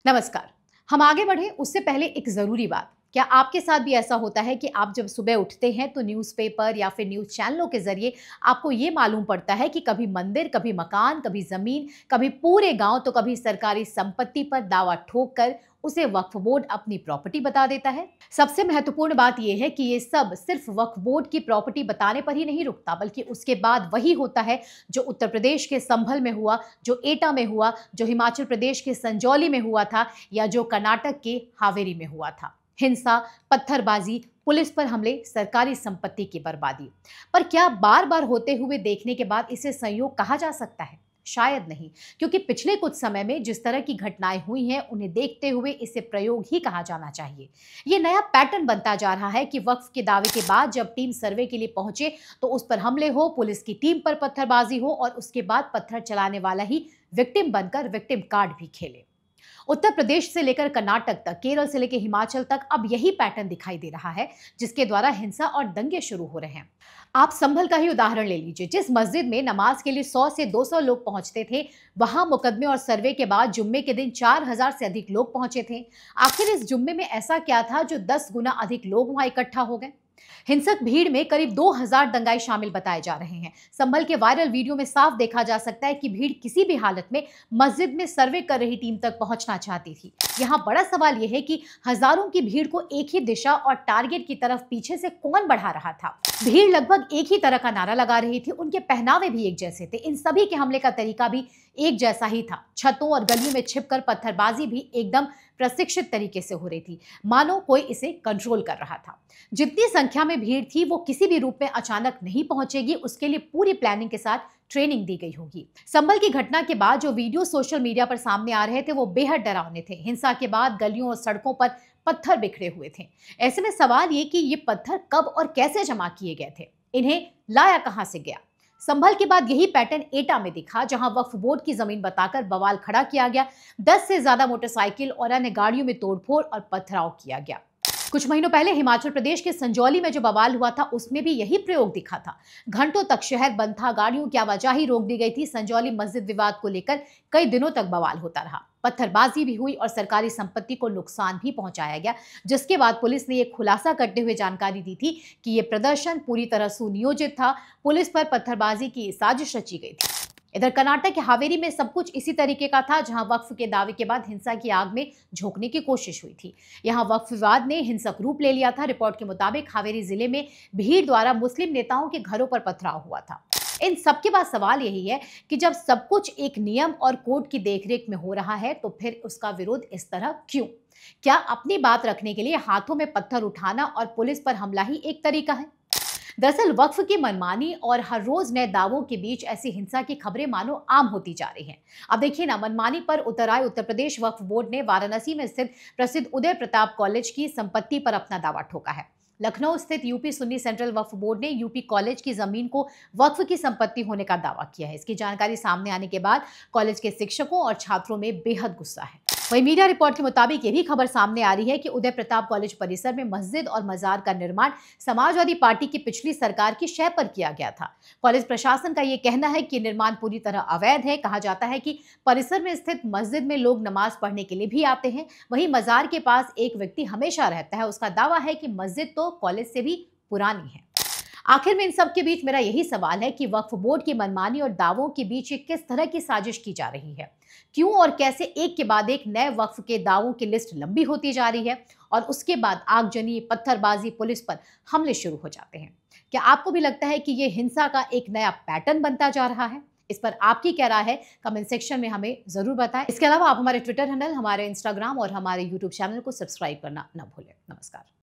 नमस्कार। हम आगे बढ़े उससे पहले एक जरूरी बात। क्या आपके साथ भी ऐसा होता है कि आप जब सुबह उठते हैं तो न्यूज़पेपर या फिर न्यूज़ चैनलों के जरिए आपको ये मालूम पड़ता है कि कभी मंदिर, कभी मकान, कभी जमीन, कभी पूरे गांव तो कभी सरकारी संपत्ति पर दावा ठोक कर उसे वक्फ बोर्ड अपनी प्रॉपर्टी बता देता है। सबसे महत्वपूर्ण बात यह है कि ये सब सिर्फ वक्फ बोर्ड की प्रॉपर्टी बताने पर ही नहीं रुकता, बल्कि उसके बाद वही होता है जो उत्तर प्रदेश के संभल में हुआ, जो एटा में हुआ, जो हिमाचल प्रदेश के संजौली में हुआ था, या जो कर्नाटक के हावेरी में हुआ था। हिंसा, पत्थरबाजी, पुलिस पर हमले, सरकारी संपत्ति की बर्बादी। पर क्या बार बार होते हुए देखने के बाद इसे संयोग कहा जा सकता है? शायद नहीं, क्योंकि पिछले कुछ समय में जिस तरह की घटनाएं हुई हैं उन्हें देखते हुए इसे प्रयोग ही कहा जाना चाहिए। ये नया पैटर्न बनता जा रहा है कि वक्फ के दावे के बाद जब टीम सर्वे के लिए पहुंचे तो उस पर हमले हो, पुलिस की टीम पर पत्थरबाजी हो और उसके बाद पत्थर चलाने वाला ही विक्टिम बनकर विक्टिम कार्ड भी खेले। उत्तर प्रदेश से लेकर कर्नाटक तक, केरल से लेकर हिमाचल तक अब यही पैटर्न दिखाई दे रहा है, जिसके द्वारा हिंसा और दंगे शुरू हो रहे हैं। आप संभल का ही उदाहरण ले लीजिए। जिस मस्जिद में नमाज के लिए 100 से 200 लोग पहुंचते थे, वहां मुकदमे और सर्वे के बाद जुम्मे के दिन 4000 से अधिक लोग पहुंचे थे। आखिर इस जुम्मे में ऐसा क्या था जो 10 गुना अधिक लोग वहां इकट्ठा हो गए? हिंसक भीड़ में करीब 2000 दंगाई शामिल बताए जा रहे हैं। संभल के वायरल वीडियो में साफ देखा जा सकता है कि भीड़ किसी भी हालत में मस्जिद में सर्वे कर रही टीम तक पहुंचना चाहती थी। यहाँ बड़ा सवाल यह है कि हजारों की भीड़ को एक ही दिशा और टारगेट की तरफ पीछे से कौन बढ़ा रहा था? भीड़ लगभग एक ही तरह का नारा लगा रही थी, उनके पहनावे भी एक जैसे थे, इन सभी के हमले का तरीका भी एक जैसा ही था। छतों और गलियों में छिपकर पत्थरबाजी भी एकदम प्रशिक्षित तरीके से हो रही थी, मानो कोई इसे कंट्रोल कर रहा था। जितनी संख्या में भीड़ थी वो किसी भी रूप में अचानक नहीं पहुंचेगी, उसके लिए पूरी प्लानिंग के साथ ट्रेनिंग दी गई होगी। संभल की घटना के बाद जो वीडियो सोशल मीडिया पर सामने आ रहे थे वो बेहद डरावने थे। हिंसा के बाद गलियों और सड़कों पर पत्थर बिखरे हुए थे। ऐसे में सवाल ये कि ये पत्थर कब और कैसे जमा किए गए थे, इन्हें लाया कहां से गया? संभल के बाद यही पैटर्न एटा में दिखा, जहां वक्फ बोर्ड की जमीन बताकर बवाल खड़ा किया गया। 10 से ज्यादा मोटरसाइकिल और अन्य गाड़ियों में तोड़फोड़ और पथराव किया गया। कुछ महीनों पहले हिमाचल प्रदेश के संजौली में जो बवाल हुआ था उसमें भी यही प्रयोग दिखा था। घंटों तक शहर बंद था, गाड़ियों की आवाजाही रोक दी गई थी। संजौली मस्जिद विवाद को लेकर कई दिनों तक बवाल होता रहा, पत्थरबाजी भी हुई और सरकारी संपत्ति को नुकसान भी पहुंचाया गया, जिसके बाद पुलिस ने यह खुलासा करते हुए जानकारी दी थी कि यह प्रदर्शन पूरी तरह सुनियोजित था, पुलिस पर पत्थरबाजी की साजिश रची गई थी। इधर कर्नाटक के हावेरी में सब कुछ इसी तरीके का था, जहां वक्फ के दावे के बाद हिंसा की आग में झोंकने की कोशिश हुई थी। यहां वक्फ विवाद ने हिंसक रूप ले लिया था। रिपोर्ट के मुताबिक हावेरी जिले में भीड़ द्वारा मुस्लिम नेताओं के घरों पर पथराव हुआ था। इन सबके बाद सवाल यही है कि जब सब कुछ एक नियम और कोर्ट की देखरेख में हो रहा है तो फिर उसका विरोध इस तरह क्यों? क्या अपनी बात रखने के लिए हाथों में पत्थर उठाना और पुलिस पर हमला ही एक तरीका है? दरअसल वक्फ की मनमानी और हर रोज नए दावों के बीच ऐसी हिंसा की खबरें मानो आम होती जा रही हैं। अब देखिए ना, मनमानी पर उतर आए उत्तर प्रदेश वक्फ बोर्ड ने वाराणसी में स्थित प्रसिद्ध उदय प्रताप कॉलेज की संपत्ति पर अपना दावा ठोका है। लखनऊ स्थित यूपी सुन्नी सेंट्रल वक्फ बोर्ड ने यूपी कॉलेज की जमीन को वक्फ की संपत्ति होने का दावा किया है। इसकी जानकारी सामने आने के बाद कॉलेज के शिक्षकों और छात्रों में बेहद गुस्सा है। वहीं मीडिया रिपोर्ट के मुताबिक ये भी खबर सामने आ रही है कि उदय प्रताप कॉलेज परिसर में मस्जिद और मजार का निर्माण समाजवादी पार्टी की पिछली सरकार की शय पर किया गया था। कॉलेज प्रशासन का ये कहना है कि निर्माण पूरी तरह अवैध है। कहा जाता है कि परिसर में स्थित मस्जिद में लोग नमाज पढ़ने के लिए भी आते हैं, वहीं मजार के पास एक व्यक्ति हमेशा रहता है। उसका दावा है कि मस्जिद तो कॉलेज से भी पुरानी है। आखिर में इन सब के बीच मेरा यही सवाल है कि वक्फ बोर्ड की मनमानी और दावों के बीच किस तरह की साजिश की जा रही है? क्यों और कैसे एक के बाद एक नए वक्फ के दावों की लिस्ट लंबी होती जा रही है और उसके बाद आगजनी, पत्थरबाजी, पुलिस पर हमले शुरू हो जाते हैं? क्या आपको भी लगता है कि ये हिंसा का एक नया पैटर्न बनता जा रहा है? इस पर आपकी क्या राय है? कमेंट सेक्शन में हमें जरूर बताएं। इसके अलावा आप हमारे ट्विटर हैंडल, हमारे इंस्टाग्राम और हमारे यूट्यूब चैनल को सब्सक्राइब करना न भूलें। नमस्कार।